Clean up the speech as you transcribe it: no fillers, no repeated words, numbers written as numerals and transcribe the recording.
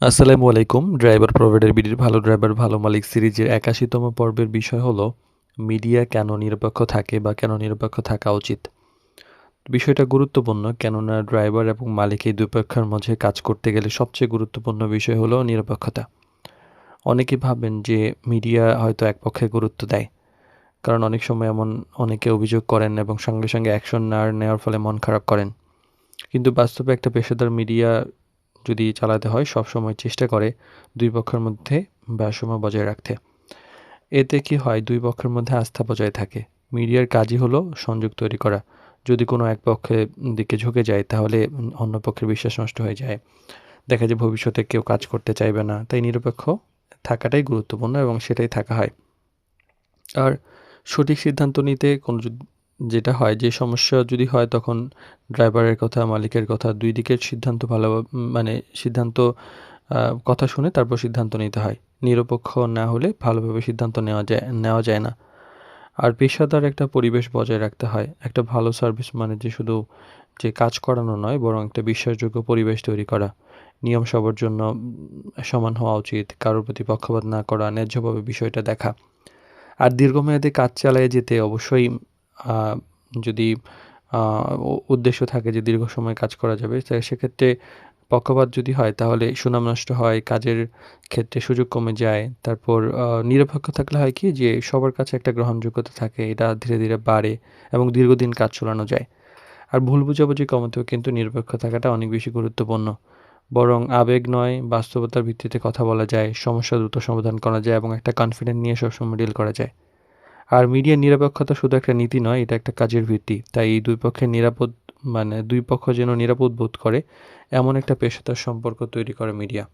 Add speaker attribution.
Speaker 1: আসসালামু আলাইকুম। Driver provider বিডির ভালো ড্রাইভার ভালো মালিক সিরিজের ৮১তম পর্বের বিষয় হলো মিডিয়া কেন নিরপেক্ষ থাকে বা কেন নিরপেক্ষ থাকা উচিত? বিষয়টা গুরুত্বপূর্ণ কেননা ড্রাইভার এবং মালিক এই দুই পক্ষের মাঝে কাজ করতে গেলে সবচেয়ে গুরুত্বপূর্ণ বিষয় হলো নিরপেক্ষতা। অনেকে ভাবেন যে মিডিয়া হয়তো এক পক্ষে গুরুত্ব দেয়। কারণ অনেক সময় এমন অনেকে অভিযোগ করেন এবং সঙ্গে অ্যাকশন না নেওয়ার ফলে মন খারাপ করেন। কিন্তু বাস্তবে একটা পেশাদার মিডিয়া যদি চালাতে হয় সবসময় চেষ্টা করে দুই পক্ষের মধ্যে ভারসাম্য বজায় রাখতে। এতে কি হয় দুই পক্ষের মধ্যে আস্থা বজায় থাকে। মিডিয়ার কাজই হলো সংযোগ তৈরি করা। যদি কোনো এক পক্ষের দিকে ঝুঁকে যায় তাহলে অন্য পক্ষের বিশ্বাস নষ্ট হয়ে যায়। দেখা যায় ভবিষ্যতে কেউ কাজ করতে চাইবে না। তাই নিরপেক্ষ থাকাটাই গুরুত্বপূর্ণ এবং সেটাই থাকা হয়। আর সঠিক সিদ্ধান্ত নিতে কোনো যেটা হয় যে সমস্যা যদি হয় তখন ড্রাইভারের কথা, মালিকের কথা ২ দিকের সিদ্ধান্ত মানে সিদ্ধান্ত কথা শুনে তারপর সিদ্ধান্ত নিতে হয়। নিরপেক্ষ না হলে ভালোভাবে সিদ্ধান্ত নেওয়া যায় না। আর পেশাদার একটা পরিবেশ বজায় রাখতে হয়। একটা ভালো সার্ভিস মানে যে শুধু যে কাজ করানো নয় বরং একটা বিশ্বাসযোগ্য পরিবেশ তৈরি করা। নিয়ম সবার জন্য সমান হওয়া উচিত। কারোর প্রতি পক্ষপাত না করা, ন্যায্যভাবে বিষয়টা দেখা। আর দীর্ঘমেয়াদে কাজ চালায়ে যেতে অবশ্যই আ যদি আ উদ্দেশ্য থাকে যে দীর্ঘ সময় কাজ করা যাবে, সেক্ষেত্রে পক্ষপাত যদি হয় তাহলে সুনাম নষ্ট হয়, কাজের ক্ষেত্রে সুযোগ কমে যায়। তারপর নিরপেক্ষ থাকলে হয় কি যে সবার কাছে একটা গ্রহণযোগ্যতা থাকে, এটা ধীরে বাড়ে এবং দীর্ঘদিন কাজ চালানো যায়। আর ভুল বোঝাবুঝি কমাতেও কিন্তু নিরপেক্ষ থাকাটা অনেক বেশি গুরুত্বপূর্ণ। বরং আবেগ নয়, বাস্তবতার ভিত্তিতে কথা বলা যায়, সমস্যা দ্রুত সমাধান করা যায় এবং একটা কনফিডেন্ট নিয়ে সবসময় ডিল করা যায়। আর মিডিয়ার নিরপেক্ষতা শুধু একটা নীতি নয়, এটা একটা কাজের ভিত্তি। তাই এই ২ পক্ষের দুই পক্ষ যেন নিরাপদ বোধ করে এমন একটা পেশাদার সম্পর্ক তৈরি করে মিডিয়া।